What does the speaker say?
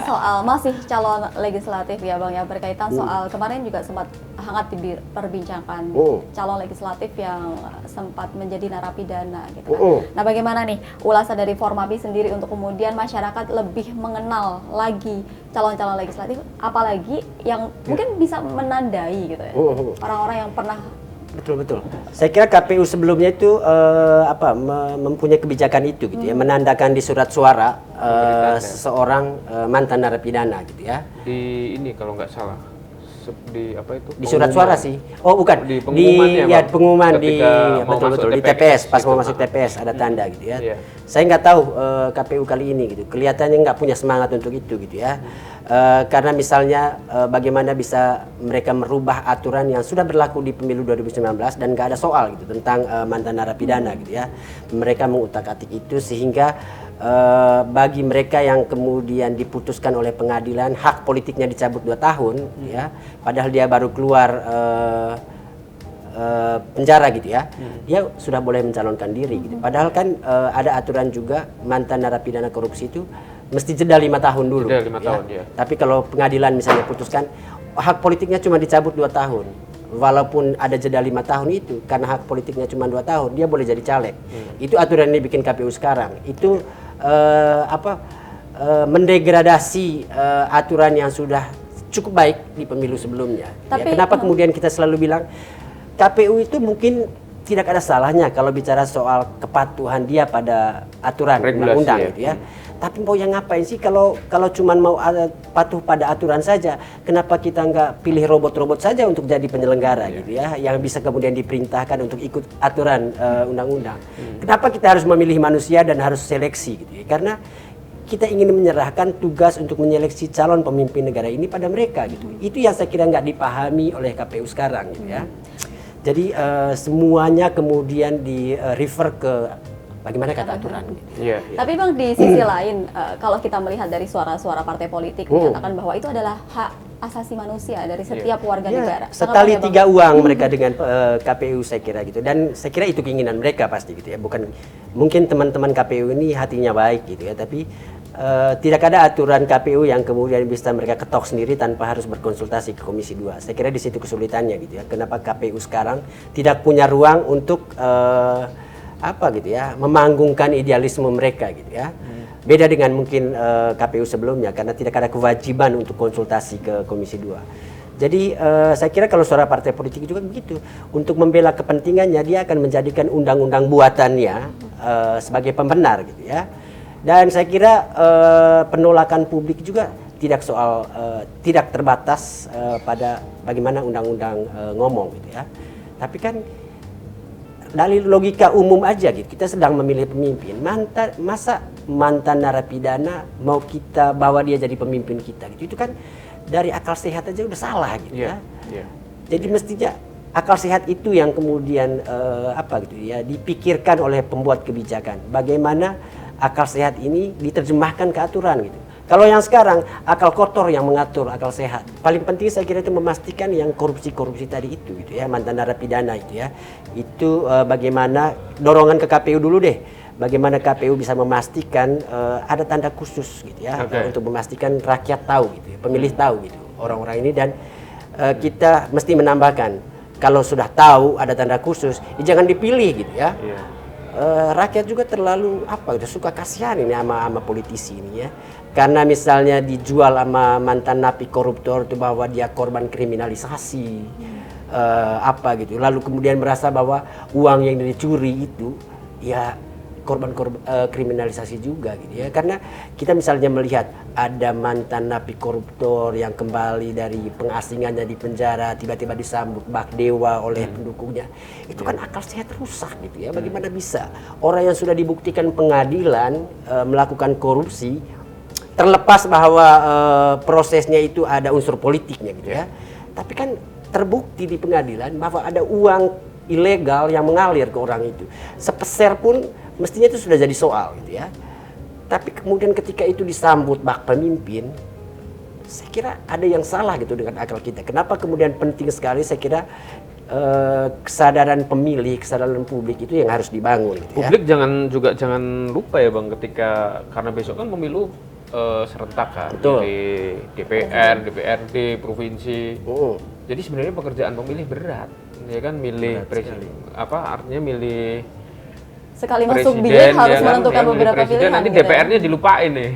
soal masih calon legislatif ya Bang ya, berkaitan soal kemarin juga sempat hangat diperbincangkan calon legislatif yang sempat menjadi narapidana gitu kan. Nah, bagaimana nih ulasan dari Formapi sendiri untuk kemudian masyarakat lebih mengenal lagi calon-calon legislatif, apalagi yang mungkin bisa menandai gitu ya, orang-orang yang pernah. Betul. Saya kira KPU sebelumnya itu mempunyai kebijakan itu gitu ya, menandakan di surat suara seseorang mantan narapidana gitu ya. Di ini kalau nggak salah di apa itu? Di surat suara sih. Oh bukan. Di pengumuman ya, pengumuman di betul di TPS pas mau masuk TPS ada tanda gitu ya. Saya nggak tahu KPU kali ini gitu. Kelihatannya nggak punya semangat untuk itu gitu ya. Karena misalnya bagaimana bisa mereka merubah aturan yang sudah berlaku di pemilu 2019 dan nggak ada soal gitu tentang mantan narapidana gitu ya. Mereka mengutak-atik itu sehingga bagi mereka yang kemudian diputuskan oleh pengadilan hak politiknya dicabut 2 tahun ya, padahal dia baru keluar penjara gitu ya, dia sudah boleh mencalonkan diri gitu. Padahal kan ada aturan juga mantan narapidana korupsi itu mesti jeda 5 tahun dulu. Jeda 5 tahun ya. Tapi kalau pengadilan misalnya putuskan hak politiknya cuma dicabut 2 tahun. Walaupun ada jeda 5 tahun itu, karena hak politiknya cuma 2 tahun, dia boleh jadi caleg. Itu aturan ini bikin KPU sekarang. Itu mendegradasi aturan yang sudah cukup baik di pemilu sebelumnya. Tapi, kenapa kemudian kita selalu bilang KPU itu mungkin tidak ada salahnya kalau bicara soal kepatuhan dia pada aturan undang-undang ya. gitu ya. Tapi mau yang ngapain sih kalau cuman mau patuh pada aturan saja? Kenapa kita nggak pilih robot-robot saja untuk jadi penyelenggara gitu ya, yang bisa kemudian diperintahkan untuk ikut aturan undang-undang? Kenapa kita harus memilih manusia dan harus seleksi gitu ya? Karena kita ingin menyerahkan tugas untuk menyeleksi calon pemimpin negara ini pada mereka gitu. Itu yang saya kira nggak dipahami oleh KPU sekarang gitu ya. Jadi semuanya kemudian di refer ke bagaimana kata aturan. Tapi Bang, di sisi lain, kalau kita melihat dari suara-suara partai politik menyatakan bahwa itu adalah hak asasi manusia dari setiap warga negara. Setali 3 uang mereka dengan KPU saya kira gitu. Dan saya kira itu keinginan mereka pasti gitu ya. Bukan mungkin teman-teman KPU ini hatinya baik gitu ya, tapi tidak ada aturan KPU yang kemudian bisa mereka ketok sendiri tanpa harus berkonsultasi ke Komisi 2. Saya kira di situ kesulitannya gitu ya. Kenapa KPU sekarang tidak punya ruang untuk gitu ya, memanggungkan idealisme mereka gitu ya. Beda dengan mungkin KPU sebelumnya karena tidak ada kewajiban untuk konsultasi ke Komisi 2. Jadi saya kira kalau suara partai politik juga begitu. Untuk membela kepentingannya dia akan menjadikan undang-undang buatannya sebagai pembenar gitu ya. Dan saya kira penolakan publik juga tidak terbatas pada bagaimana undang-undang ngomong gitu ya. Tapi kan dari logika umum aja gitu, kita sedang memilih pemimpin. Masa mantan narapidana mau kita bawa dia jadi pemimpin kita gitu? Itu kan dari akal sehat aja udah salah gitu ya. Jadi mestinya akal sehat itu yang kemudian dipikirkan oleh pembuat kebijakan. Bagaimana akal sehat ini diterjemahkan ke aturan gitu. Kalau yang sekarang akal kotor yang mengatur akal sehat. Paling penting saya kira itu memastikan yang korupsi tadi itu gitu ya, mantan narapidana itu ya. Itu bagaimana dorongan ke KPU dulu deh. Bagaimana KPU bisa memastikan ada tanda khusus gitu ya, untuk memastikan rakyat tahu gitu ya, pemilih tahu gitu orang-orang ini. Dan kita mesti menambahkan kalau sudah tahu ada tanda khusus, jangan dipilih gitu ya. Rakyat juga terlalu suka kasihan ini sama politisi ini ya. Karena misalnya dijual sama mantan napi koruptor itu bahwa dia korban kriminalisasi gitu. Lalu kemudian merasa bahwa uang yang dicuri itu ya korban kriminalisasi juga gitu ya. Karena kita misalnya melihat ada mantan napi koruptor yang kembali dari pengasingannya di penjara tiba-tiba disambut bak dewa oleh pendukungnya. Itu kan akal sehat rusak gitu ya. Bagaimana bisa orang yang sudah dibuktikan pengadilan melakukan korupsi, terlepas bahwa prosesnya itu ada unsur politiknya gitu ya. Tapi kan terbukti di pengadilan bahwa ada uang ilegal yang mengalir ke orang itu. Sepeser pun mestinya itu sudah jadi soal gitu ya. Tapi kemudian ketika itu disambut bak pemimpin, saya kira ada yang salah gitu dengan akal kita. Kenapa kemudian penting sekali saya kira kesadaran pemilih, kesadaran publik itu yang harus dibangun gitu ya. Publik jangan lupa ya Bang, ketika karena besok kan pemilu serentak kan, Betul. milih DPR, DPRD, provinsi. Jadi sebenarnya pekerjaan pemilih berat, ya kan, milih presiden, artinya milih Sekali masuk presiden, bilik harus ya kan, menentukan milih beberapa presiden, pilihan. nanti gitu ya. DPR-nya dilupain nih.